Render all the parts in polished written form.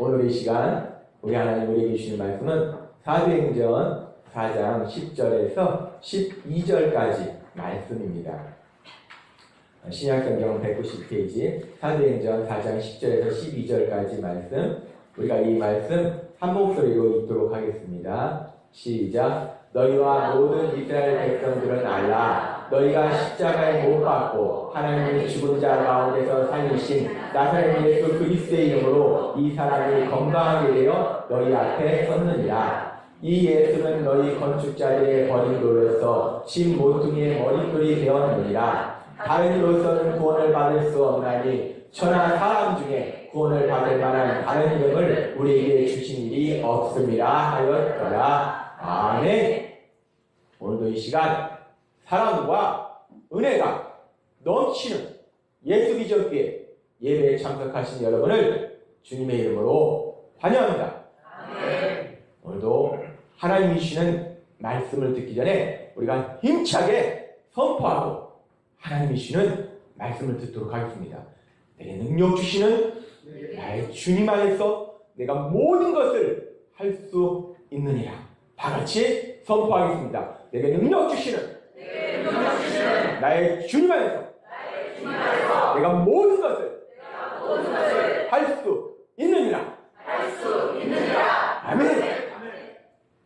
오늘 이 시간 우리 하나님 우리에게 주시는 말씀은 사도행전 4장 10절에서 12절까지 말씀입니다. 신약성경 190페이지 사도행전 4장 10절에서 12절까지 말씀, 우리가 이 말씀 한 목소리로 읽도록 하겠습니다. 시작. 너희와 모든 이스라엘 백성들은 알라. 너희가 십자가에 못 박고 하나님의 죽은 자 가운데서 살리신 나사렛 예수 그리스도의 이름으로 이 사람이 건강하게 되어 너희 앞에 섰느니라. 이 예수는 너희 건축자들의 버린 돌로서 진 모퉁이의 머릿돌이 되었느니라. 다른 이로서는 구원을 받을 수 없나니 천하 사람 중에 구원을 받을 만한 다른 이름을 우리에게 주신 일이 없음이라 하였더라. 아멘. 오늘도 이 시간 사랑과 은혜가 넘치는 예수 기적교회 예배에 참석하신 여러분을 주님의 이름으로 환영합니다. 아멘. 오늘도 하나님이 주시는 말씀을 듣기 전에 우리가 힘차게 선포하고 하나님이 주시는 말씀을 듣도록 하겠습니다. 내게 능력 주시는 나의 주님 안에서 내가 모든 것을 할 수 있느니라. 다같이 선포하겠습니다. 내게 능력 주시는 나의 주님 안에서 내가 모든 것을 할 수 있느니라. 아멘.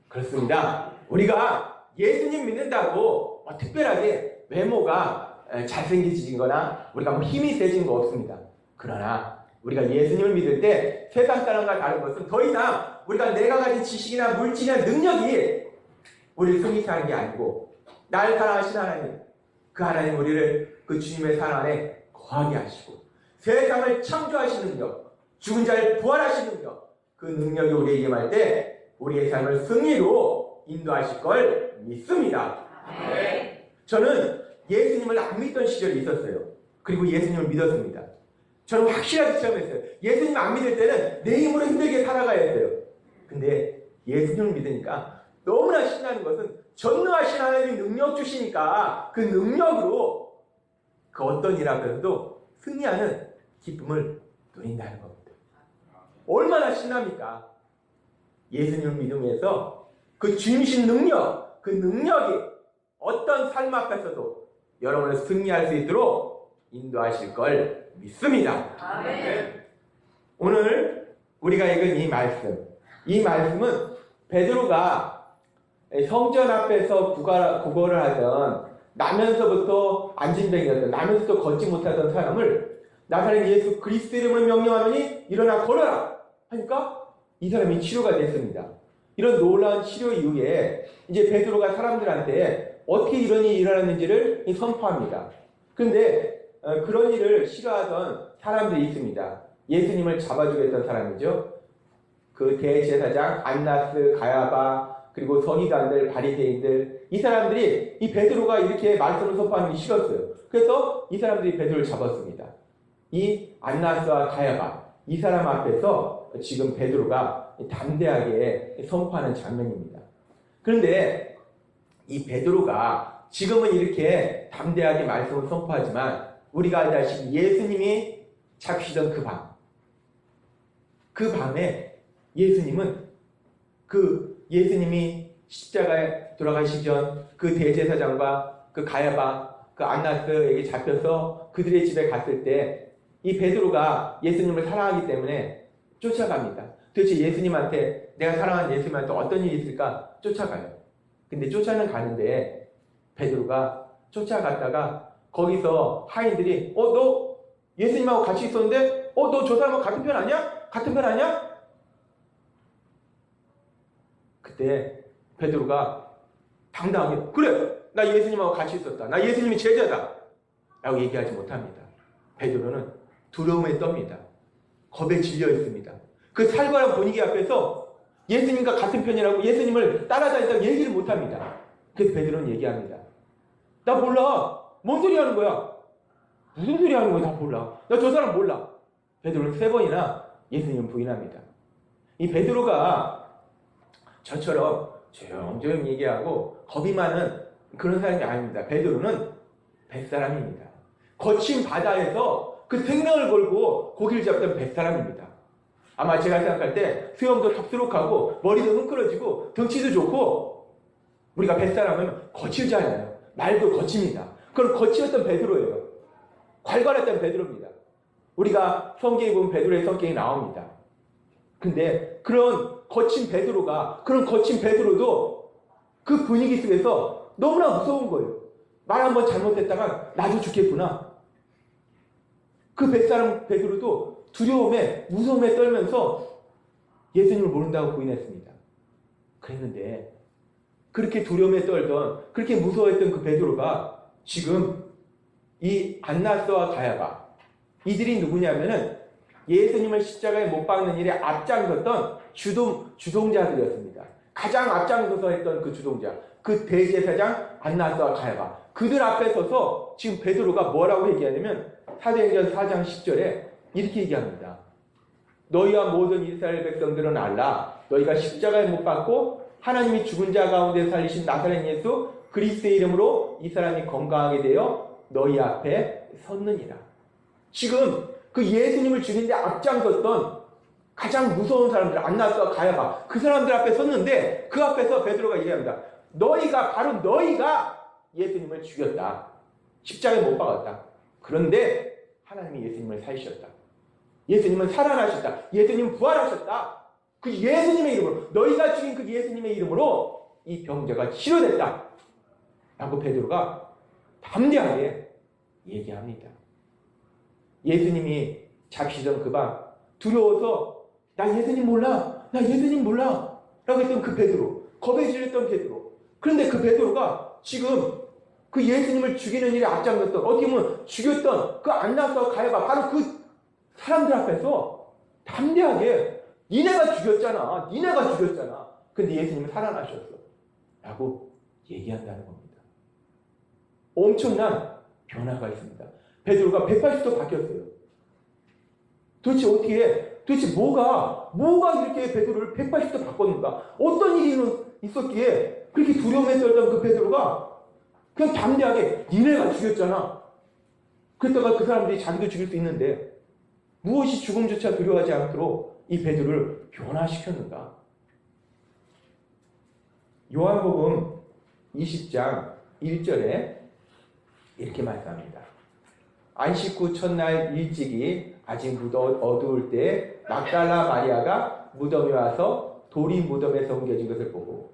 그렇습니다. 우리가 예수님 믿는다고 특별하게 외모가 잘생기지거나 우리가 힘이 세진 거 없습니다. 그러나 우리가 예수님을 믿을 때 세상 사람과 다른 것은 더 이상 우리가 내가 가진 지식이나 물질이나 능력이 우리를 승리케 하는 게 아니고 나를 사랑하신 하나님, 그 하나님 우리를 그 주님의 사랑 안에 거하게 하시고 세상을 창조하신 능력, 죽은 자를 부활하신 능력, 그 능력이 우리에게 임할 때 우리의 삶을 승리로 인도하실 걸 믿습니다. 저는 예수님을 안 믿던 시절이 있었어요. 그리고 예수님을 믿었습니다. 저는 확실하게 체험했어요. 예수님 안 믿을 때는 내 힘으로 힘들게 살아가야 했어요. 근데 예수님을 믿으니까 너무나 신나는 것은 전능하신 하나님이 능력 주시니까 그 능력으로 그 어떤 일 앞에서도 승리하는 기쁨을 누린다는 겁니다. 얼마나 신납니까? 예수님을 믿으면서 그 주님이신 능력, 그 능력이 어떤 삶 앞에서도 여러분을 승리할 수 있도록 인도하실 걸 믿습니다. 아멘. 오늘 우리가 읽은 이 말씀은 베드로가 성전 앞에서 구걸을 하던 나면서부터 안진뱅이였던, 나면서부터 걷지 못하던 사람을 나사렛 예수 그리스도 이름으로 명령하노니 일어나 걸어라 하니까 이 사람이 치료가 됐습니다. 이런 놀라운 치료 이후에 이제 베드로가 사람들한테 어떻게 이런 일이 일어났는지를 선포합니다. 그런데 그런 일을 싫어하던 사람들이 있습니다. 예수님을 잡아주겠던 사람이죠. 그 대제사장 안나스, 가야바, 그리고 서기관들, 바리새인들, 이 사람들이 이 베드로가 이렇게 말씀을 선포하는 게 싫었어요. 그래서 이 사람들이 베드로를 잡았습니다. 이 안나스와 가야바, 이 사람 앞에서 지금 베드로가 담대하게 선포하는 장면입니다. 그런데 이 베드로가 지금은 이렇게 담대하게 말씀을 선포하지만 우리가 알다시피 예수님이 잡히던 그 밤에 예수님이 십자가에 돌아가시기 전 그 대제사장과 그 가야바, 그 안나스에게 잡혀서 그들의 집에 갔을 때 이 베드로가 예수님을 사랑하기 때문에 쫓아갑니다. 도대체 예수님한테, 내가 사랑하는 예수님한테 어떤 일이 있을까 쫓아가요. 근데 쫓아는 가는데 베드로가 쫓아갔다가 거기서 하인들이 너 예수님하고 같이 있었는데 너 저 사람하고 같은 편 아니야? 같은 편 아니야? 그때 베드로가 당당하게 그래! 나 예수님하고 같이 있었다. 나 예수님이 제자다. 라고 얘기하지 못합니다. 베드로는 두려움에 떱니다. 겁에 질려 있습니다. 그 살벌한 분위기 앞에서 예수님과 같은 편이라고 예수님을 따라다닌다고 얘기를 못합니다. 그래서 베드로는 얘기합니다. 나 몰라. 뭔 소리 하는 거야? 무슨 소리 하는 거야? 나 몰라. 나 저 사람 몰라. 베드로는 3번이나 예수님을 부인합니다. 이 베드로가 저처럼 조용조용 얘기하고 겁이 많은 그런 사람이 아닙니다. 베드로는 뱃사람입니다. 거친 바다에서 그 생명을 걸고 고기를 잡던 뱃사람입니다. 아마 제가 생각할 때 수염도 턱수룩하고 머리도 흥그러지고 덩치도 좋고 우리가 뱃사람은 거칠잖아요. 말도 거칩니다. 그럼 거칠었던 베드로예요. 괄괄했던 베드로입니다. 우리가 성경에 보면 베드로의 성격이 나옵니다. 근데 그런 거친 베드로도 그 분위기 속에서 너무나 무서운 거예요. 말 한번 잘못했다가 나도 죽겠구나. 그 뱃사람 베드로도 두려움에 무서움에 떨면서 예수님을 모른다고 부인했습니다. 그랬는데 그렇게 두려움에 떨던 그렇게 무서워했던 그 베드로가 지금 이 안나스와 가야바 이들이 누구냐면은 예수님을 십자가에 못 박는 일에 앞장섰던 주동자들이었습니다. 가장 앞장서서 했던 그 주동자, 그 대제사장 안나스와 가야바 그들 앞에 서서 지금 베드로가 뭐라고 얘기하냐면 사도행전 4장 10절에 이렇게 얘기합니다. 너희와 모든 이스라엘 백성들은 알라. 너희가 십자가에 못 박고 하나님이 죽은 자 가운데 살리신 나사렛 예수 그리스도의 이름으로 이 사람이 건강하게 되어 너희 앞에 섰느니라. 지금 그 예수님을 죽이는데 앞장섰던 가장 무서운 사람들 안나스와 가야바 그 사람들 앞에 섰는데 그 앞에서 베드로가 얘기합니다. 바로 너희가 예수님을 죽였다. 십자가에 못 박았다. 그런데 하나님이 예수님을 살리셨다. 예수님은 살아나셨다. 예수님은 부활하셨다. 그 예수님의 이름으로 너희가 죽인 그 예수님의 이름으로 이 병자가 치료됐다. 라고 베드로가 담대하게 얘기합니다. 예수님이 잡히던 그 밤 두려워서 나 예수님 몰라 라고 했던 그 베드로, 겁에 질렸던 베드로. 그런데 그 베드로가 지금 그 예수님을 죽이는 일에 앞장섰던, 어떻게 보면 죽였던 그 안나스와 가야바 바로 그 사람들 앞에서 담대하게 니네가 죽였잖아. 근데 예수님은 살아나셨어. 라고 얘기한다는 겁니다. 엄청난 변화가 있습니다. 베드로가 180도 바뀌었어요. 도대체 뭐가 이렇게 베드로를 180도 바꿨는가? 어떤 일이 있었기에 그렇게 두려움에 떨던 그 베드로가 그냥 담대하게 니네가 죽였잖아. 그랬다가 그 사람들이 자기도 죽일 수 있는데 무엇이 죽음조차 두려워하지 않도록 이 베드로를 변화시켰는가? 요한복음 20장 1절에 이렇게 말씀합니다. 안식 후 첫날 일찍이 아직 어두울 때 막달라 마리아가 무덤에 와서 돌이 무덤에서 옮겨진 것을 보고,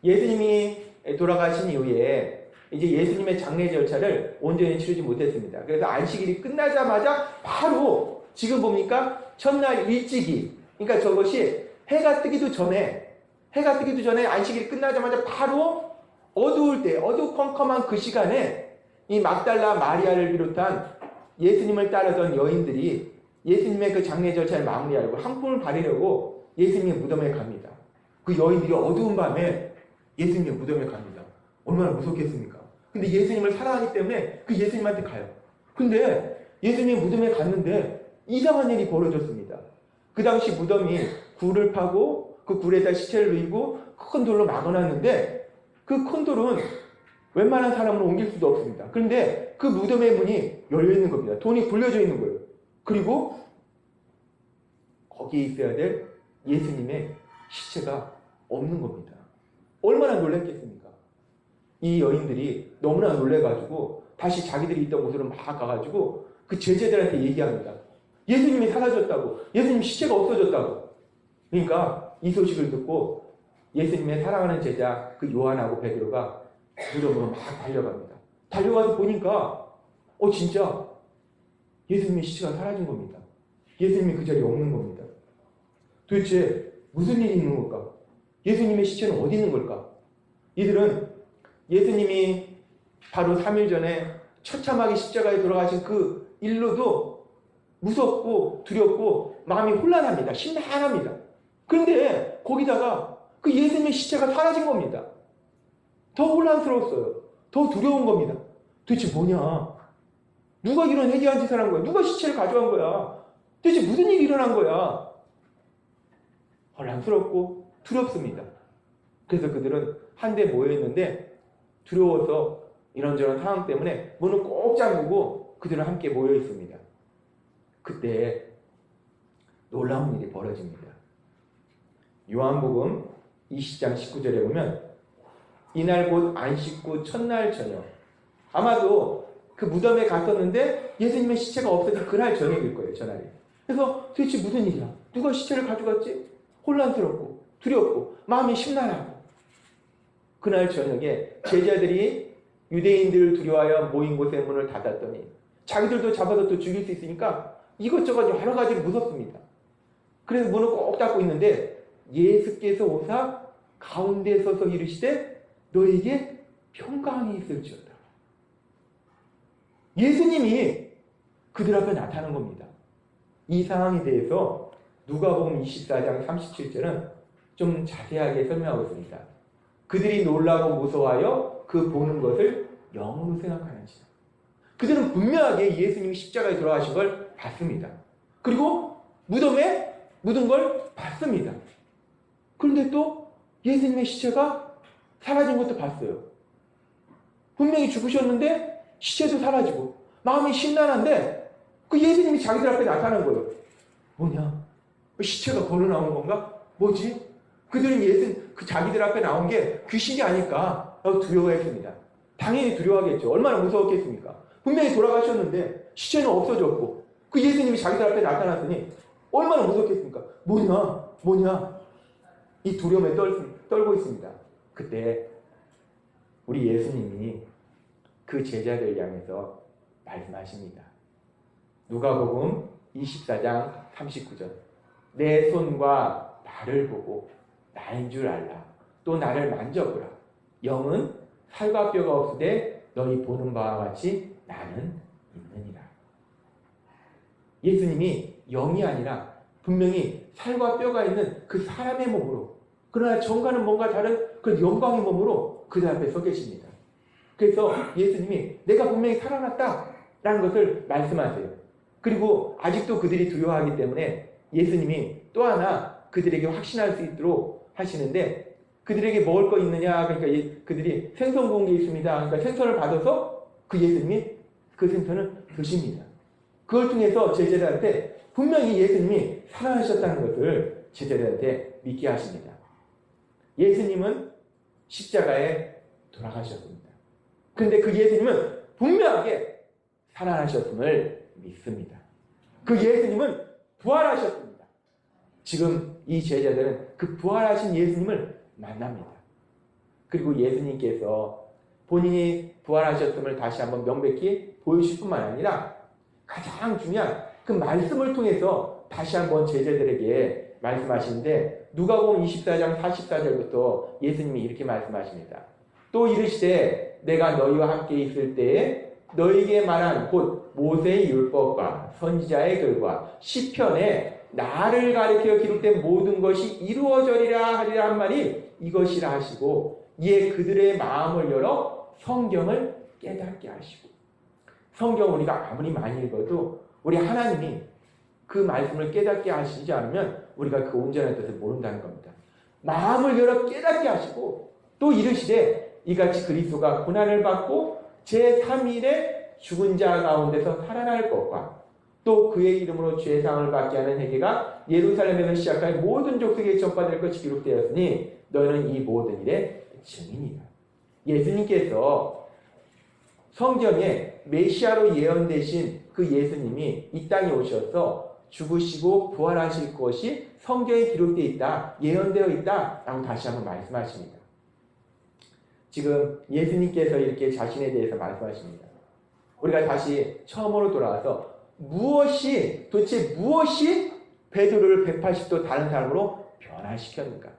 예수님이 돌아가신 이후에 이제 예수님의 장례 절차를 온전히 치르지 못했습니다. 그래서 안식일이 끝나자마자 바로 지금 보니까 첫날 일찍이, 그러니까 저것이 해가 뜨기도 전에 안식일이 끝나자마자 바로 어두울 때, 어두컴컴한 그 시간에 이 막달라 마리아를 비롯한 예수님을 따르던 여인들이 예수님의 그 장례 절차를 마무리하려고 한품을 가리려고 예수님의 무덤에 갑니다. 그 여인들이 어두운 밤에 예수님의 무덤에 갑니다. 얼마나 무섭겠습니까? 근데 예수님을 사랑하기 때문에 그 예수님한테 가요. 근데 예수님의 무덤에 갔는데 이상한 일이 벌어졌습니다. 그 당시 무덤이 굴을 파고 그 굴에다 시체를 누이고 큰 돌로 막아놨는데 그 큰 돌은 웬만한 사람은 옮길 수도 없습니다. 그런데 그 무덤의 문이 열려있는 겁니다. 돈이 굴려져 있는 거예요. 그리고 거기에 있어야 될 예수님의 시체가 없는 겁니다. 얼마나 놀랐겠습니까? 이 여인들이 너무나 놀래가지고 다시 자기들이 있던 곳으로 막 가가지고 그 제자들한테 얘기합니다. 예수님이 사라졌다고. 예수님 시체가 없어졌다고. 그러니까 이 소식을 듣고 예수님의 사랑하는 제자 그 요한하고 베드로가 무덤으로 막 달려갑니다. 달려가서 보니까 진짜 예수님의 시체가 사라진 겁니다. 예수님이 그 자리에 없는 겁니다. 도대체 무슨 일이 있는 걸까? 예수님의 시체는 어디 있는 걸까? 이들은 예수님이 바로 3일 전에 처참하게 십자가에 돌아가신 그 일로도 무섭고 두렵고 마음이 혼란합니다. 심란합니다. 그런데 거기다가 그 예수님의 시체가 사라진 겁니다. 더 혼란스러웠어요. 더 두려운 겁니다. 도대체 뭐냐? 누가 이런 해괴한 짓을 한 거야? 누가 시체를 가져간 거야? 도대체 무슨 일이 일어난 거야? 혼란스럽고 두렵습니다. 그래서 그들은 한데 모여있는데 두려워서 이런저런 상황 때문에 문을 꼭 잠그고 그들은 함께 모여있습니다. 그때 놀라운 일이 벌어집니다. 요한복음 20장 19절에 보면 이날 곧 안식구 첫날 저녁, 아마도 그 무덤에 갔었는데 예수님의 시체가 없어진 그날 저녁일 거예요. 저날이. 그래서 도대체 무슨 일이야? 누가 시체를 가져갔지? 혼란스럽고 두렵고 마음이 심란하고, 그날 저녁에 제자들이 유대인들을 두려워하여 모인 곳의 문을 닫았더니 자기들도 잡아서 또 죽일 수 있으니까 이것저것 여러 가지로 무섭습니다. 그래서 문을 꼭 닫고 있는데 예수께서 오사 가운데 서서 이르시되 너에게 평강이 있을지어다. 예수님이 그들 앞에 나타난 겁니다. 이 상황에 대해서 누가복음 24장 37절은 좀 자세하게 설명하고 있습니다. 그들이 놀라고 무서워하여 그 보는 것을 영으로 생각하는지라. 그들은 분명하게 예수님이 십자가에 돌아가신 걸 봤습니다. 그리고 무덤에 묻은 걸 봤습니다. 그런데 또 예수님의 시체가 사라진 것도 봤어요. 분명히 죽으셨는데 시체도 사라지고 마음이 심란한데 그 예수님이 자기들 앞에 나타난 거예요. 뭐냐? 시체가 걸어 나온 건가? 뭐지? 그들은 그 자기들 앞에 나온 게 귀신이 아닐까 두려워했습니다. 당연히 두려워하겠죠. 얼마나 무서웠겠습니까? 분명히 돌아가셨는데 시체는 없어졌고 그 예수님이 자기들 앞에 나타났으니 얼마나 무섭겠습니까? 뭐냐? 이 두려움에 떨고 있습니다. 그때 우리 예수님이 그 제자들 향해서 말씀하십니다. 누가복음 24장 39절. 내 손과 발을 보고 나인 줄 알라. 또 나를 만져보라. 영은 살과 뼈가 없으되 너희 보는 바와 같이 나는 있느니라. 예수님이 영이 아니라 분명히 살과 뼈가 있는 그 사람의 몸으로, 그러나 정과는 뭔가 다른 그 영광의 몸으로 그들 앞에 서 계십니다. 그래서 예수님이 내가 분명히 살아났다라는 것을 말씀하세요. 그리고 아직도 그들이 두려워하기 때문에 예수님이 또 하나 그들에게 확신할 수 있도록 하시는데, 그들에게 먹을 거 있느냐? 그러니까 그들이 생선 구운 게 있습니다. 그러니까 생선을 받아서 그 예수님이 그 생선을 드십니다. 그걸 통해서 제자들한테 분명히 예수님이 살아나셨다는 것을 제자들한테 믿게 하십니다. 예수님은 십자가에 돌아가셨습니다. 그런데 그 예수님은 분명하게 살아나셨음을 믿습니다. 그 예수님은 부활하셨습니다. 지금 이 제자들은 그 부활하신 예수님을 만납니다. 그리고 예수님께서 본인이 부활하셨음을 다시 한번 명백히 보여주실 뿐만 아니라 가장 중요한 그 말씀을 통해서 다시 한번 제자들에게 말씀하시는데, 누가복음 24장 44절부터 예수님이 이렇게 말씀하십니다. 또 이르시되 내가 너희와 함께 있을 때에 너희에게 말한 곧 모세의 율법과 선지자의 글과 시편에 나를 가리켜 기록된 모든 것이 이루어져리라 하리라 한 말이 이것이라 하시고, 이에 그들의 마음을 열어 성경을 깨닫게 하시고. 성경 우리가 아무리 많이 읽어도 우리 하나님이 그 말씀을 깨닫게 하시지 않으면 우리가 그 온전한 뜻을 모른다는 겁니다. 마음을 열어 깨닫게 하시고, 또 이르시되 이같이 그리스도가 고난을 받고 제3일에 죽은 자 가운데서 살아날 것과 또 그의 이름으로 죄사함을 받게 하는 회개가 예루살렘에서 시작하여 모든 족속에 전파될 것이 기록되었으니 너희는 이 모든 일의 증인이다. 예수님께서 성경에 메시아로 예언되신 그 예수님이 이 땅에 오셔서 죽으시고 부활하실 것이 성경에 기록되어 있다, 예언되어 있다 라고 다시 한번 말씀하십니다. 지금 예수님께서 이렇게 자신에 대해서 말씀하십니다. 우리가 다시 처음으로 돌아와서 도대체 무엇이 베드로를 180도 다른 사람으로 변화시켰는가?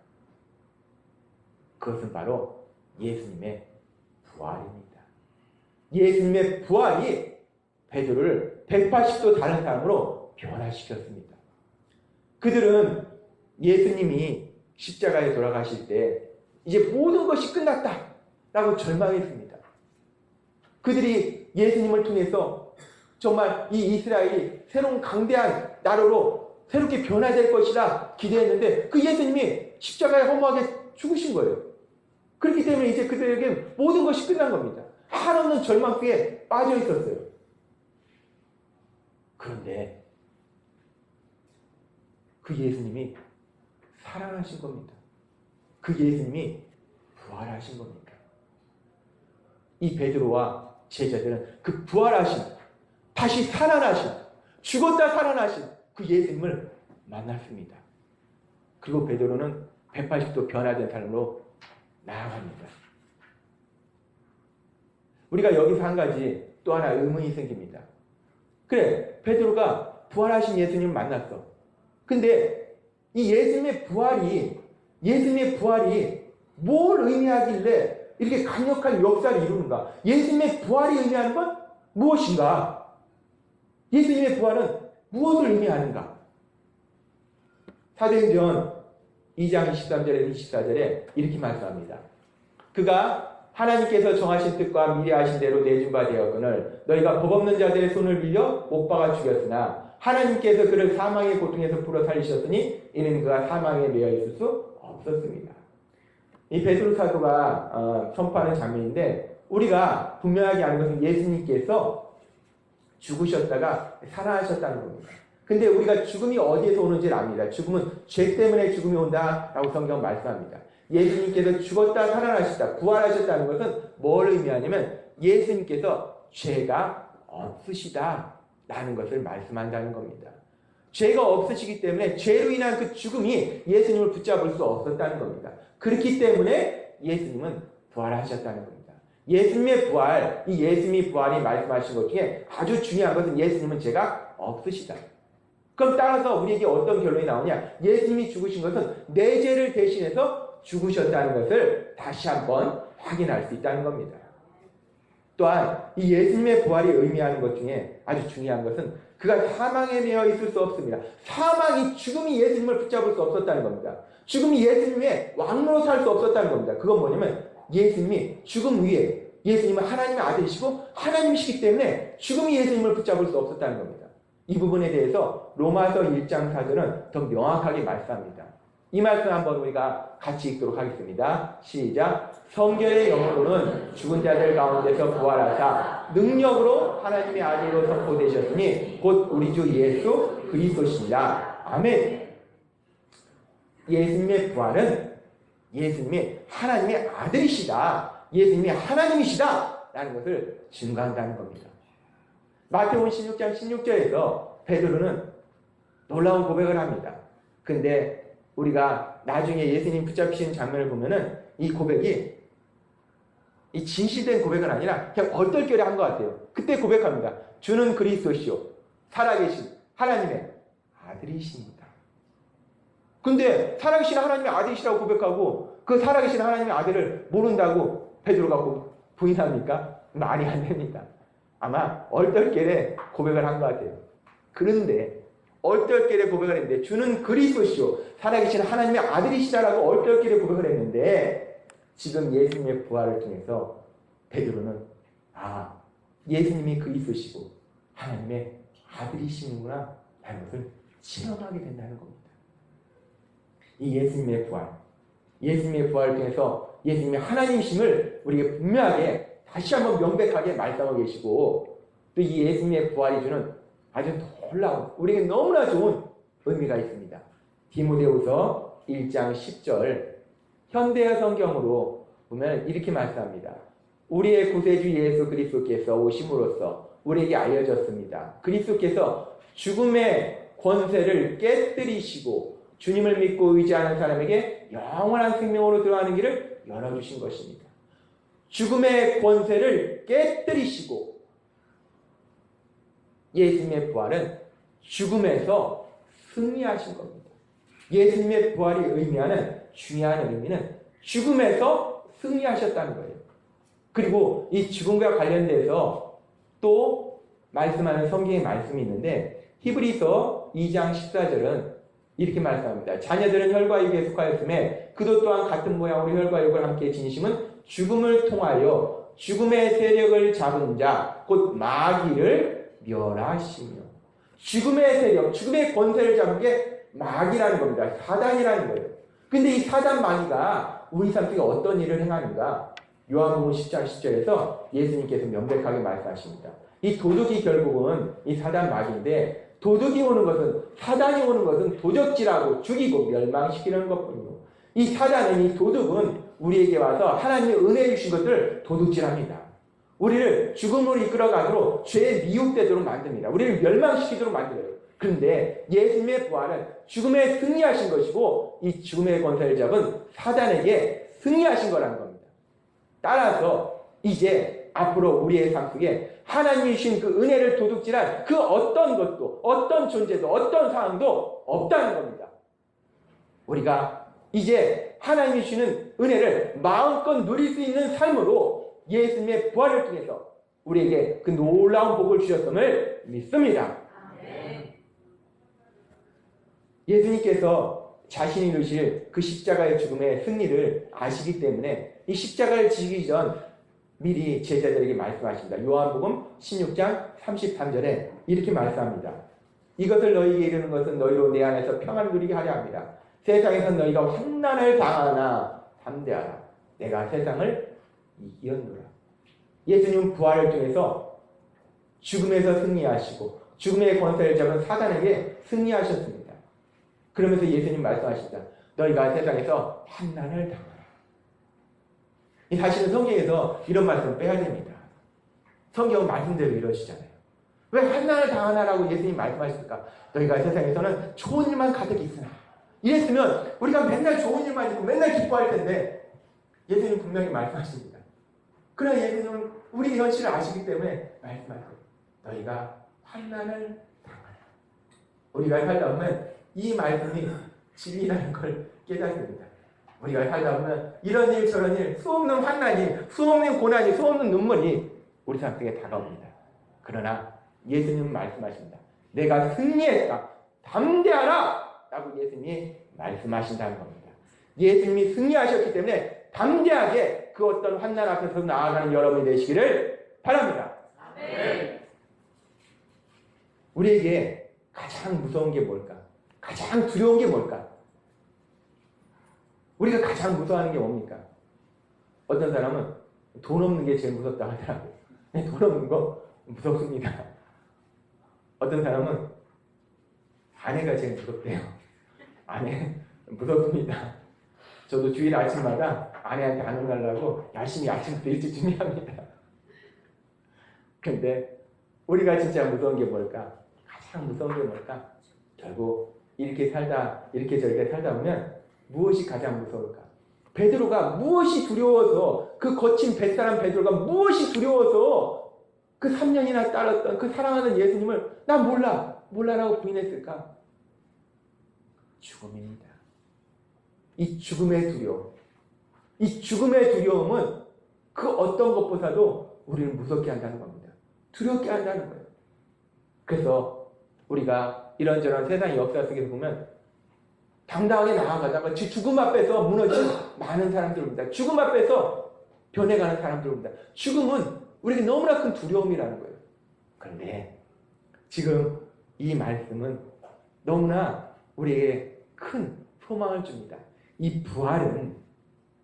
그것은 바로 예수님의 부활입니다. 예수님의 부활이 베드로를 180도 다른 사람으로 변화시켰습니다. 그들은 예수님이 십자가에 돌아가실 때 이제 모든 것이 끝났다 라고 절망했습니다. 그들이 예수님을 통해서 정말 이 이스라엘이 새로운 강대한 나라로 새롭게 변화될 것이라 기대했는데 그 예수님이 십자가에 허무하게 죽으신 거예요. 그렇기 때문에 이제 그들에게 모든 것이 끝난 겁니다. 한없는 절망 속에 빠져 있었어요. 그런데 그 예수님이 살아나신 겁니다. 그 예수님이 부활하신 겁니다. 이 베드로와 제자들은 그 부활하신, 다시 살아나신, 죽었다 살아나신 그 예수님을 만났습니다. 그리고 베드로는 180도 변화된 삶으로 나아갑니다. 우리가 여기서 한 가지 또 하나 의문이 생깁니다. 그래, 베드로가 부활하신 예수님을 만났어. 근데 이 예수님의 부활이 뭘 의미하길래 이렇게 강력한 역사를 이루는가? 예수님의 부활이 의미하는 건 무엇인가? 예수님의 부활은 무엇을 의미하는가? 사도행전 2장 23절에서 24절에 이렇게 말씀합니다. 그가 하나님께서 정하신 뜻과 미래하신 대로 내준 바 되었거늘 너희가 법 없는 자들의 손을 빌려 못 박아 죽였으나 하나님께서 그를 사망의 고통에서 풀어 살리셨으니 이는 그가 사망에 매여 있을 수 없었습니다. 이 베드로 사도가 선포하는 장면인데 우리가 분명하게 아는 것은 예수님께서 죽으셨다가 살아나셨다는 겁니다. 근데 우리가 죽음이 어디에서 오는지를 압니다. 죽음은 죄 때문에 죽음이 온다라고 성경은 말씀합니다. 예수님께서 죽었다 살아나셨다, 부활하셨다는 것은 뭘 의미하냐면 예수님께서 죄가 없으시다라는 것을 말씀한다는 겁니다. 죄가 없으시기 때문에 죄로 인한 그 죽음이 예수님을 붙잡을 수 없었다는 겁니다. 그렇기 때문에 예수님은 부활하셨다는 겁니다. 예수님의 부활, 이 예수님의 부활이 말씀하신 것 중에 아주 중요한 것은 예수님은 죄가 없으시다. 그럼 따라서 우리에게 어떤 결론이 나오냐? 예수님이 죽으신 것은 내 죄를 대신해서 죽으셨다는 것을 다시 한번 확인할 수 있다는 겁니다. 또한 이 예수님의 부활이 의미하는 것 중에 아주 중요한 것은 그가 사망에 매여 있을 수 없습니다. 사망이, 죽음이 예수님을 붙잡을 수 없었다는 겁니다. 죽음이 예수님의 왕로로 살 수 없었다는 겁니다. 그건 뭐냐면 예수님이 죽음 위에, 예수님은 하나님의 아들이시고 하나님이시기 때문에 죽음이 예수님을 붙잡을 수 없었다는 겁니다. 이 부분에 대해서 로마서 1장 4절은 더 명확하게 말씀합니다. 이 말씀 한번 우리가 같이 읽도록 하겠습니다. 시작. 성결의 영으로는 죽은 자들 가운데서 부활하사 능력으로 하나님의 아들로 선포되셨으니 곧 우리 주 예수 그리스도시니라. 아멘. 예수님의 부활은 예수님이 하나님의 아들이시다, 예수님이 하나님이시다 라는 것을 증거한다는 겁니다. 마태복음 16장 16절에서 베드로는 놀라운 고백을 합니다. 근데 우리가 나중에 예수님 붙잡히신 장면을 보면은 이 고백이 이 진실된 고백은 아니라 그냥 얼떨결에 한 것 같아요. 그때 고백합니다. 주는 그리스도시요 살아계신 하나님의 아들이십니다. 근데 살아계신 하나님의 아들이시라고 고백하고 그 살아계신 하나님의 아들을 모른다고 베드로가 부인합니까? 말이 안 됩니다. 아마 얼떨결에 고백을 한 것 같아요. 그런데 얼떨결에 고백을 했는데 주는 그리스도시요 살아계신 하나님의 아들이시다라고 얼떨결에 고백을 했는데 지금 예수님의 부활을 통해서 베드로는 예수님이 그리스도시고 하나님의 아들이시는구나 라는 것을 체험하게 된다는 겁니다. 이 예수님의 부활을 통해서 예수님의 하나님이심을 우리에게 분명하게 다시 한번 명백하게 말씀하고 계시고 또 이 예수님의 부활이 주는 아주 놀라운, 우리에게 너무나 좋은 의미가 있습니다. 디모데후서 1장 10절 현대어 성경으로 보면 이렇게 말씀합니다. 우리의 구세주 예수 그리스도께서 오심으로써 우리에게 알려졌습니다. 그리스도께서 죽음의 권세를 깨뜨리시고 주님을 믿고 의지하는 사람에게 영원한 생명으로 들어가는 길을 열어주신 것입니다. 죽음의 권세를 깨뜨리시고 예수님의 부활은 죽음에서 승리하신 겁니다. 예수님의 부활이 의미하는 중요한 의미는 죽음에서 승리하셨다는 거예요. 그리고 이 죽음과 관련돼서 또 말씀하는 성경의 말씀이 있는데 히브리서 2장 14절은 이렇게 말씀합니다. 자녀들은 혈과 육에 속하였음에 그도 또한 같은 모양으로 혈과 육을 함께 지니심은 죽음을 통하여 죽음의 세력을 잡은 자 곧 마귀를 멸하시며, 죽음의 세력, 죽음의 권세를 잡은 게 마귀라는 겁니다. 사단이라는 거예요. 근데 이 사단 마귀가 우리 삶 속에 어떤 일을 행하는가? 요한복음 10장 10절에서 예수님께서 명백하게 말씀하십니다. 이 도둑이 결국은 이 사단 마귀인데 도둑이 오는 것은, 사단이 오는 것은 도적질하고 죽이고 멸망시키는 것뿐이고, 이 사단은, 이 도둑은 우리에게 와서 하나님의 은혜 주신 것을 도둑질합니다. 우리를 죽음으로 이끌어가도록 죄에 미혹되도록 만듭니다. 우리를 멸망시키도록 만들어요. 그런데 예수님의 부활은 죽음에 승리하신 것이고, 이 죽음의 권세를 잡은 사단에게 승리하신 거라는 겁니다. 따라서 이제 앞으로 우리의 삶 속에 하나님이 주신 그 은혜를 도둑질한 그 어떤 것도, 어떤 존재도, 어떤 상황도 없다는 겁니다. 우리가 이제 하나님이 주시는 은혜를 마음껏 누릴 수 있는 삶으로 예수님의 부활을 통해서 우리에게 그 놀라운 복을 주셨음을 믿습니다. 예수님께서 자신이 이루실 그 십자가의 죽음의 승리를 아시기 때문에 이 십자가를 지기 전 미리 제자들에게 말씀하십니다. 요한복음 16장 33절에 이렇게 말씀합니다. 이것을 너희에게 이르는 것은 너희로 내 안에서 평안을 누리게 하려 합니다. 세상에서 너희가 환난을 당하나 담대하라. 내가 세상을 이겼노라. 예수님은 부활을 통해서 죽음에서 승리하시고 죽음의 권세를 잡은 사단에게 승리하셨습니다. 그러면서 예수님 말씀하십니다. 너희가 세상에서 환난을 당하라. 사실은 성경에서 이런 말씀을 빼야 됩니다. 성경은 말씀대로 이러시잖아요. 왜 환난을 당하나라고 예수님 말씀하실까? 너희가 세상에서는 좋은 일만 가득 있으나. 이랬으면 우리가 맨날 좋은 일만 있고 맨날 기뻐할 텐데 예수님 분명히 말씀하십니다. 그러나 예수님은 우리 현실을 아시기 때문에 말씀하세요. 너희가 환난을 당하라. 우리가 살다 보면 이 말씀이 진리라는 걸 깨닫습니다. 우리가 살다 보면 이런 일 저런 일, 수없는 환난이, 수없는 고난이, 수없는 눈물이 우리 삶 속에 다가옵니다. 그러나 예수님은 말씀하십니다. 내가 승리했다. 담대하라. 라고 예수님이 말씀하신다는 겁니다. 예수님이 승리하셨기 때문에 담대하게 그 어떤 환난 앞에서 나아가는 여러분이 되시기를 바랍니다. 아멘. 우리에게 가장 무서운 게 뭘까? 가장 두려운 게 뭘까? 우리가 가장 무서워하는 게 뭡니까? 어떤 사람은 돈 없는 게 제일 무섭다고 하더라고요. 돈 없는 거 무섭습니다. 어떤 사람은 아내가 제일 무섭대요. 아내 무섭습니다. 저도 주일 아침마다 아내한테 안 혼나려고 열심히 아침부터 일찍 준비합니다. 그런데 우리가 진짜 무서운 게 뭘까? 가장 무서운 게 뭘까? 결국 이렇게 저렇게 살다 보면 무엇이 가장 무서울까? 베드로가 무엇이 두려워서, 그 거친 뱃사람 베드로가 무엇이 두려워서 그 3년이나 따랐던 그 사랑하는 예수님을 나 몰라라고 부인했을까? 죽음입니다. 이 죽음의 두려움. 이 죽음의 두려움은 그 어떤 것보다도 우리를 무섭게 한다는 겁니다. 두렵게 한다는 거예요. 그래서 우리가 이런저런 세상의 역사 속에서 보면 당당하게 나아가다가 죽음 앞에서 무너진 많은 사람들을 봅니다. 죽음 앞에서 변해가는 사람들을 봅니다. 죽음은 우리에게 너무나 큰 두려움이라는 거예요. 그런데 지금 이 말씀은 너무나 우리에게 큰 소망을 줍니다. 이 부활은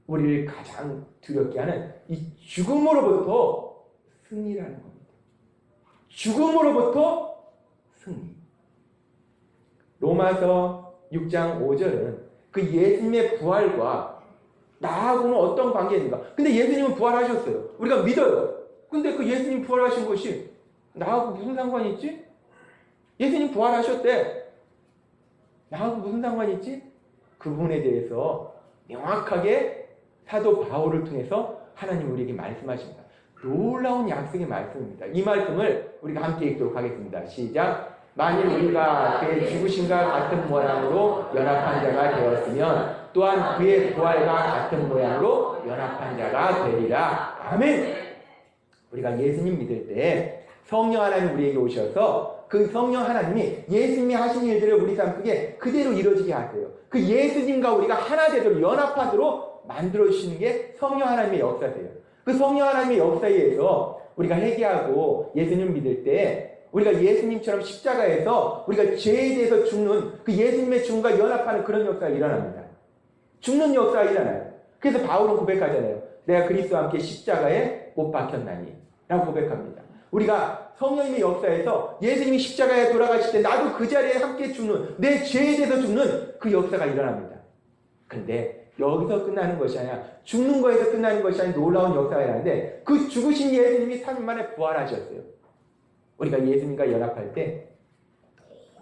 우리를 가장 두렵게 하는 이 죽음으로부터 승리라는 겁니다. 죽음으로부터 승리. 로마서 6장 5절은 그 예수님의 부활과 나하고는 어떤 관계인가? 근데 예수님은 부활하셨어요. 우리가 믿어요. 근데 그 예수님 부활하신 것이 나하고 무슨 상관이 있지? 예수님 부활하셨대. 나하고 무슨 상관이 있지? 그 부분에 대해서 명확하게 사도 바울을 통해서 하나님 우리에게 말씀하십니다. 놀라운 약속의 말씀입니다. 이 말씀을 우리가 함께 읽도록 하겠습니다. 시작. 만일 우리가 그의 죽으심과 같은 모양으로 연합한 자가 되었으면 또한 그의 부활과 같은 모양으로 연합한 자가 되리라. 아멘. 우리가 예수님 믿을 때 성령 하나님 우리에게 오셔서 그 성령 하나님이 예수님이 하신 일들을 우리 삶 속에 그대로 이루어지게 하세요. 그 예수님과 우리가 하나 되도록 연합하도록 만들어주시는 게 성령 하나님의 역사세요. 그 성령 하나님의 역사에 의해서 우리가 회개하고 예수님 믿을 때 우리가 예수님처럼 십자가에서 우리가 죄에 대해서 죽는 그 예수님의 죽음과 연합하는 그런 역사가 일어납니다. 죽는 역사가 일어나요. 그래서 바울은 고백하잖아요. 내가 그리스도와 함께 십자가에 못 박혔나니 라고 고백합니다. 우리가 성령님의 역사에서 예수님이 십자가에 돌아가실 때 나도 그 자리에 함께 죽는, 내 죄에 대해서 죽는 그 역사가 일어납니다. 그런데 여기서 끝나는 것이 아니라, 죽는 거에서 끝나는 것이 아니라 놀라운 역사가 일어나는데, 그 죽으신 예수님이 3일 만에 부활하셨어요. 우리가 예수님과 연합할 때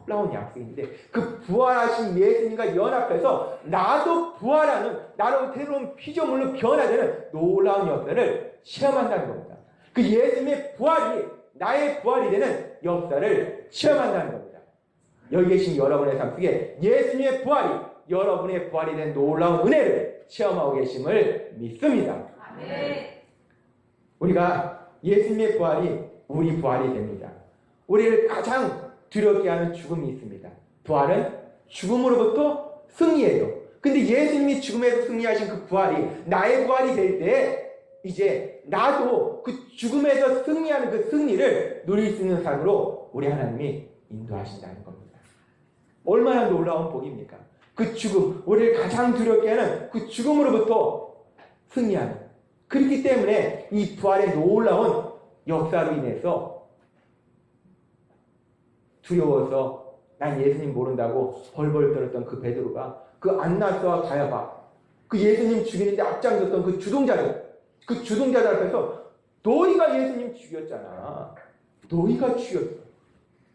놀라운 약속인데, 그 부활하신 예수님과 연합해서 나도 부활하는, 나로 새로운 피조물로 변화되는 놀라운 역사를 체험한다는 겁니다. 그 예수님의 부활이 나의 부활이 되는 역사를 체험한다는 겁니다. 여기 계신 여러분의 삶 속에 예수님의 부활이 여러분의 부활이 된 놀라운 은혜를 체험하고 계심을 믿습니다. 아멘. 우리가 예수님의 부활이 우리 부활이 됩니다. 우리를 가장 두렵게 하는 죽음이 있습니다. 부활은 죽음으로부터 승리예요. 근데 예수님이 죽음에서 승리하신 그 부활이 나의 부활이 될 때 이제 나도 그 죽음에서 승리하는 그 승리를 누릴 수 있는 삶으로 우리 하나님이 인도하신다는 겁니다. 얼마나 놀라운 복입니까? 그 죽음, 우리를 가장 두렵게 하는 그 죽음으로부터 승리하는. 그렇기 때문에 이 부활의 놀라운 역사로 인해서 두려워서 난 예수님 모른다고 벌벌 떨었던 그 베드로가, 그 안나스와 가야바, 그 예수님 죽이는데 앞장섰던 그 주동자들 앞에서 너희가 예수님 죽였잖아. 너희가 죽였어.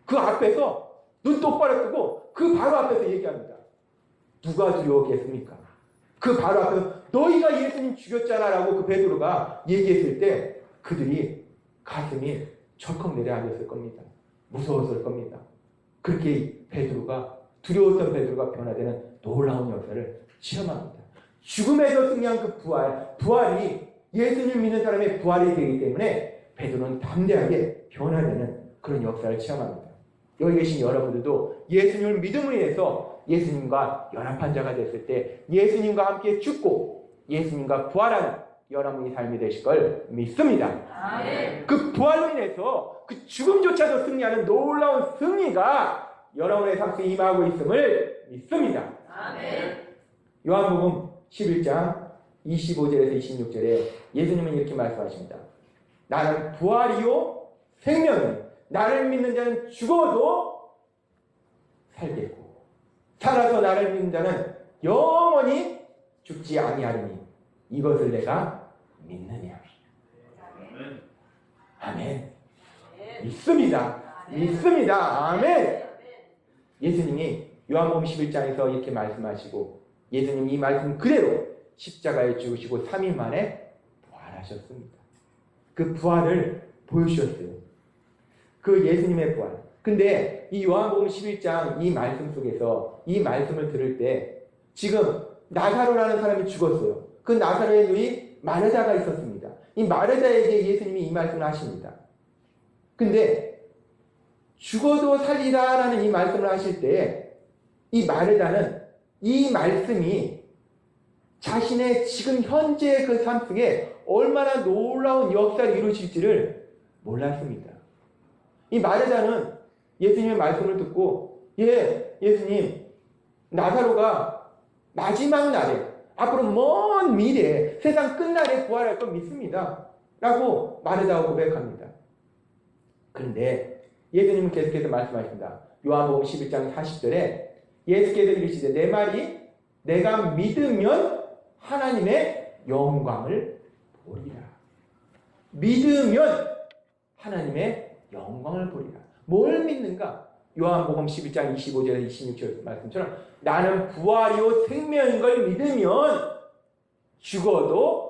그 앞에서 눈 똑바로 뜨고 그 바로 앞에서 얘기합니다. 누가 두려웠겠습니까? 그 바로 앞에서 너희가 예수님 죽였잖아 라고 그 베드로가 얘기했을 때 그들이 가슴이 철컥 내려앉았을 겁니다. 무서웠을 겁니다. 그렇게 베드로가, 두려웠던 베드로가 변화되는 놀라운 역사를 체험합니다. 죽음에서 승리한 그 부활이 예수님 믿는 사람의 부활이 되기 때문에 베드로는 담대하게 변화되는 그런 역사를 체험합니다. 여기 계신 여러분들도 예수님을 믿음으로 인해서 예수님과 연합한 자가 됐을 때 예수님과 함께 죽고 예수님과 부활하는 여러분의 삶이 되실 걸 믿습니다. 아멘. 그 부활로 인해서 그 죽음조차도 승리하는 놀라운 승리가 여러분의 삶 속에 임하고 있음을 믿습니다. 아멘. 요한복음 11장 25절에서 26절에 예수님은 이렇게 말씀하십니다. 나는 부활이요 생명이요, 나를 믿는 자는 죽어도 살겠고 살아서 나를 믿는 자는 영원히 죽지 아니하리니 이것을 내가 믿느냐. 아멘. 아멘. 믿습니다. 믿습니다. 아멘. 예수님이 요한복음 11장에서 이렇게 말씀하시고 예수님이 이 말씀 그대로 십자가에 죽으시고 3일 만에 부활하셨습니다. 그 부활을 보여주셨어요. 그 예수님의 부활. 근데 이 요한복음 11장 이 말씀 속에서 이 말씀을 들을 때 지금 나사로라는 사람이 죽었어요. 그 나사로의 누이 마르다가 있었습니다. 이 마르다에게 예수님이 이 말씀을 하십니다. 근데 죽어도 살리라라는 이 말씀을 하실 때 이 마르다는 이 말씀이 자신의 지금 현재의 그 삶 속에 얼마나 놀라운 역사를 이루실지를 몰랐습니다. 이 마르다는 예수님의 말씀을 듣고 예수님, 나사로가 마지막 날에 앞으로 먼 미래에 세상 끝날에 부활할 걸 믿습니다. 라고 마르다가 고백합니다. 그런데 예수님은 계속해서 말씀하십니다. 요한복음 11장 40절에 예수께서 이르시되 내 말이 내가 믿으면 하나님의 영광을 보리라. 믿으면 하나님의 영광을 보리라. 뭘 믿는가? 요한복음 11장 25절 26절 말씀처럼 나는 부활이요 생명인 걸 믿으면 죽어도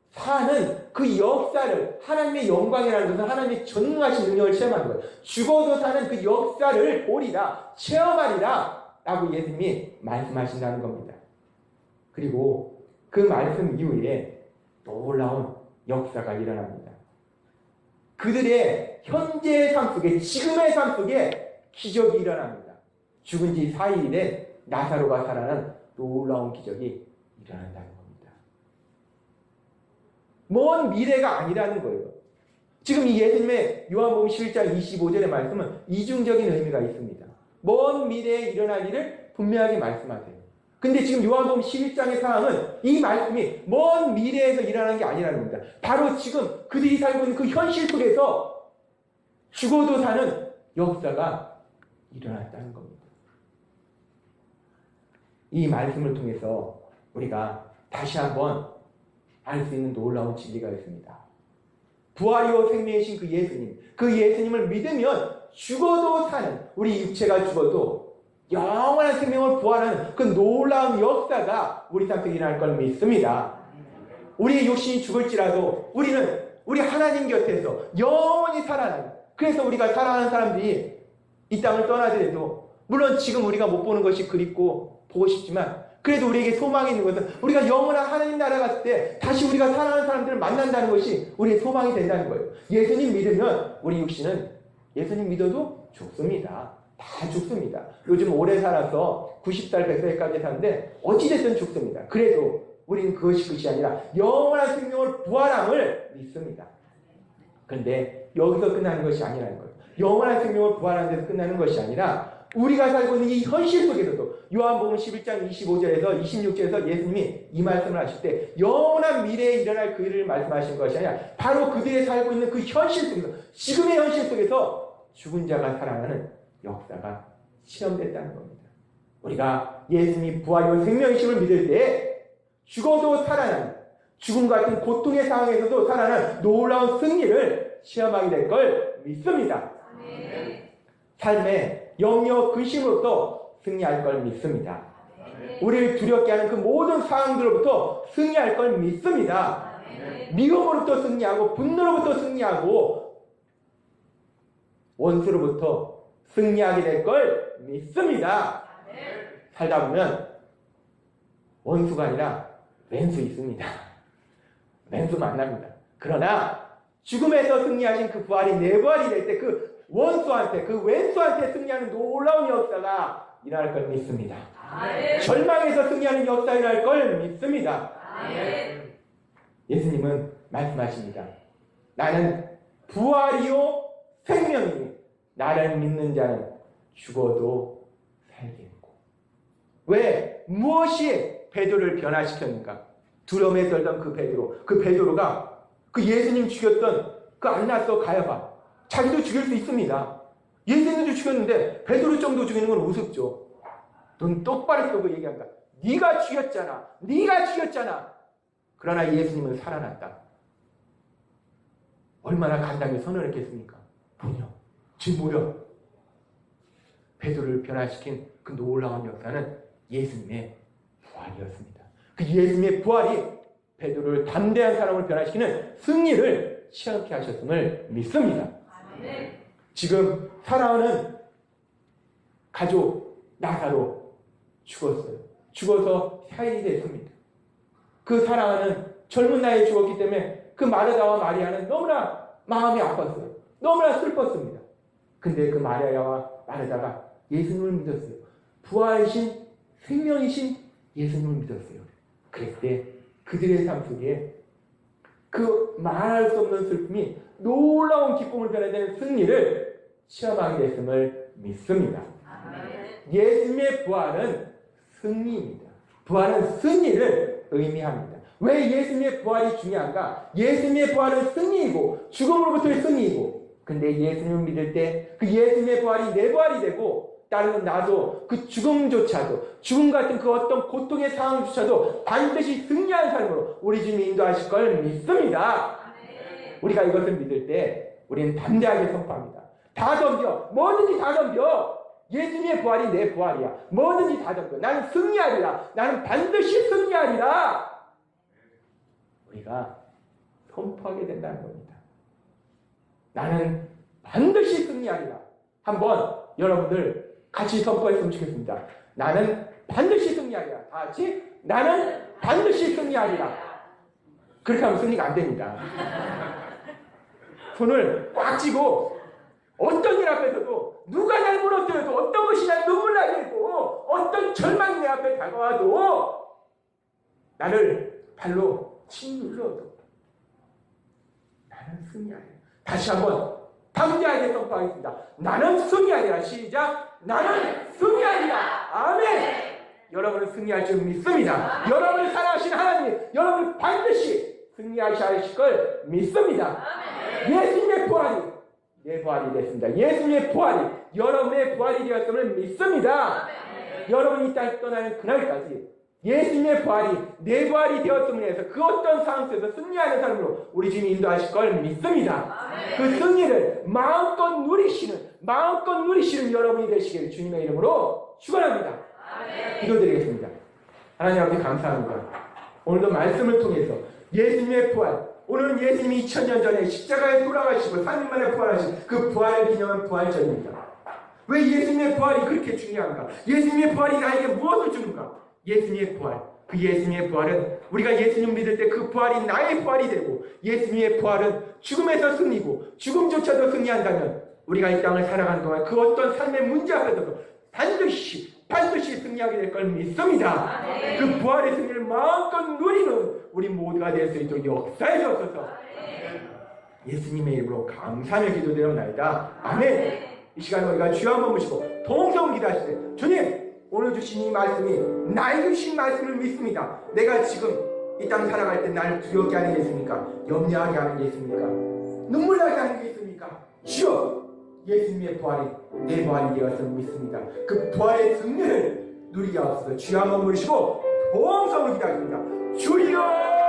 사는 그 역사를, 하나님의 영광이라는 것은 하나님의 전능하신 능력을 체험하는 거예요. 죽어도 사는 그 역사를 보리라, 체험하리라 라고 예수님이 말씀하신다는 겁니다. 그리고 그 말씀 이후에 놀라운 역사가 일어납니다. 그들의 현재의 삶 속에, 지금의 삶 속에 기적이 일어납니다. 죽은 지 4일이 된 나사로가 살아난 놀라운 기적이 일어난다는 겁니다. 먼 미래가 아니라는 거예요. 지금 이 예수님의 요한복음 11장 25절의 말씀은 이중적인 의미가 있습니다. 먼 미래에 일어날 일을 분명하게 말씀하세요. 근데 지금 요한복음 11장의 상황은 이 말씀이 먼 미래에서 일어나는 게 아니라는 겁니다. 바로 지금 그들이 살고 있는 그 현실 속에서 죽어도 사는 역사가 일어났다는 겁니다. 이 말씀을 통해서 우리가 다시 한번 알 수 있는 놀라운 진리가 있습니다. 부활이요 생명이신 그 예수님을 믿으면 죽어도 사는, 우리 육체가 죽어도 영원한 생명을 부활하는 그 놀라운 역사가 우리 삶 속에 일어날 걸 믿습니다. 우리의 육신이 죽을지라도 우리 하나님 곁에서 영원히 살아나는, 그래서 우리가 사랑하는 사람들이 이 땅을 떠나더라도, 물론 지금 우리가 못 보는 것이 그립고 보고 싶지만, 그래도 우리에게 소망이 있는 것은 우리가 영원한 하나님 나라 갔을 때 다시 우리가 사랑하는 사람들을 만난다는 것이 우리의 소망이 된다는 거예요. 예수님 믿으면 우리 육신은 예수님 믿어도 죽습니다. 다 죽습니다. 요즘 오래 살아서 90살, 100살까지 사는데 어찌됐든 죽습니다. 그래도 우리는 그것이 끝이 아니라 영원한 생명을 부활함을 믿습니다. 그런데 여기서 끝나는 것이 아니라는 거예요. 영원한 생명을 부활하는 데서 끝나는 것이 아니라 우리가 살고 있는 이 현실 속에서도 요한복음 11장 25절에서 26절에서 예수님이 이 말씀을 하실 때 영원한 미래에 일어날 그 일을 말씀하신 것이 아니라 바로 그들이 살고 있는 그 현실 속에서, 지금의 현실 속에서 죽은 자가 살아나는 역사가 실현됐다는 겁니다. 우리가 예수님이 부활이요 생명이심을 믿을 때 죽어도 살아나는, 죽음 같은 고통의 상황에서도 살아나는 놀라운 승리를 시험하게 될 걸 믿습니다. 삶의 영역 근심으로부터 승리할 걸 믿습니다. 우리를 두렵게 하는 그 모든 상황들로부터 승리할 걸 믿습니다. 미움으로부터 승리하고 분노로부터 승리하고 원수로부터 승리하게 될 걸 믿습니다. 살다 보면 원수가 아니라 왼수 있습니다. 왼수 만납니다. 그러나 죽음에서 승리하신 그 부활이 내 부활이 될 때 그 원수한테, 그 왼수한테 승리하는 놀라운 역사가 일어날 걸 믿습니다. 절망에서 승리하는 역사가 일어날 걸 믿습니다. 예수님은 말씀하십니다. 나는 부활이요 생명이니 나를 믿는 자는 죽어도 살겠고. 왜? 무엇이 베드로를 변화시켰는가? 두려움에 떨던 그 베드로가 그 예수님 죽였던 그 안나서 가야바, 자기도 죽일 수 있습니다. 예수님도 죽였는데 베드로 정도 죽이는 건 우습죠. 눈 똑바로 뜨고 얘기한다. 네가 죽였잖아. 그러나 예수님은 살아났다. 얼마나 간단히 선언했겠습니까? 뭐냐? 지금 뭐야? 베드로를 변화시킨 그 놀라운 역사는 예수님의 부활이었습니다. 그 예수님의 부활이 베드로를 담대한 사람을 변화시키는 승리를 시험케 하셨음을 믿습니다. 지금 살아오는 가족 나사로 죽었어요. 죽어서 사인이 됐습니다. 그 사랑하는 젊은 나이에 죽었기 때문에 그 마르다와 마리아는 너무나 마음이 아팠어요. 너무나 슬펐습니다. 근데 그 마리아와 마르다가 예수님을 믿었어요. 부활이신 생명이신 예수님을 믿었어요. 그랬을 때 그들의 삶 속에 그 말할 수 없는 슬픔이 놀라운 기쁨을 변화되는 승리를 시험하게 됐음을 믿습니다. 예수님의 부활은 승리입니다. 부활은 승리를 의미합니다. 왜 예수님의 부활이 중요한가? 예수님의 부활은 승리이고 죽음으로부터의 승리이고, 근데 예수님을 믿을 때 그 예수님의 부활이 내 부활이 되고, 따르는 나도 그 죽음조차도, 죽음 같은 그 어떤 고통의 상황조차도 반드시 승리하는 삶으로 우리 주님이 인도하실 걸 믿습니다. 우리가 이것을 믿을 때 우리는 담대하게 선포합니다. 다 덤벼. 뭐든지 다 덤벼. 예수님의 부활이 내 부활이야. 뭐든지 다 덤벼. 나는 승리하리라. 나는 반드시 승리하리라. 우리가 선포하게 된다는 겁니다. 나는 반드시 승리하리라. 한번 여러분들 같이 선포했으면 좋겠습니다. 나는 반드시 승리하리라. 다 같이 나는 반드시 승리하리라. 그렇게 하면 승리가 안 됩니다. 손을 꽉 쥐고 어떤 일 앞에서도 누가 날 무너뜨려도, 어떤 것이 날 눈물 나게 해도, 어떤 절망이 내 앞에 다가와도, 나를 발로 짓눌러도 나는 승리하리라. 다시 한번 담대하게 선포하겠습니다. 나는 승리하리라. 시작. 나는 승리하리라. 아멘. 여러분은 승리할 줄 믿습니다. 여러분을 사랑하시는 하나님, 여러분을 반드시 승리하실 걸 믿습니다. 예수님의 부활이 내 부활이 됐습니다. 예수님의 부활이 여러분의 부활이 되었음을 믿습니다. 여러분이 이 땅을 떠나는 그날까지 예수님의 부활이 내 부활이 되었음을 해서 그 어떤 상황 속에서 승리하는 삶으로 우리 주님이 인도하실 걸 믿습니다. 그 승리를 마음껏 누리시는 여러분이 되시길 주님의 이름으로 축원합니다. 기도드리겠습니다. 하나님 아버지 감사합니다. 오늘도 말씀을 통해서 예수님의 부활, 오늘은 예수님이 2000년 전에 십자가에 돌아가시고 3일 만에 부활하신 그 부활을 기념한 부활절입니다. 왜 예수님의 부활이 그렇게 중요한가? 예수님의 부활이 나에게 무엇을 주는가? 예수님의 부활, 그 예수님의 부활은 우리가 예수님 믿을 때 그 부활이 나의 부활이 되고, 예수님의 부활은 죽음에서 승리고 죽음조차도 승리한다면 우리가 이 땅을 살아가는 동안 그 어떤 삶의 문제 앞에서도 반드시 승리하게 될 걸 믿습니다. 그 부활의 승리를 마음껏 누리는 우리 모두가 될 수 있도록 역사해 주옵소서. 예수님의 이름으로 감사하며 기도드립니다. 아멘. 이 시간 우리가 주여 한번 모시고 동성 기도하실 때, 주님, 오늘 주신 이 말씀이 나에게 주신 말씀을 믿습니다. 내가 지금 이 땅 살아갈 때 나를 두렵게 하는 게 있습니까? 염려하게 하는 게 있습니까? 눈물 나게 하는 게 있습니까? 주여, 예수님의 부활이 내 부활이 되었음을 믿습니다. 그 부활의 승리를 누리게 하옵소서. 주여 한번 부르시고 동성을 기도하십니다. 주여!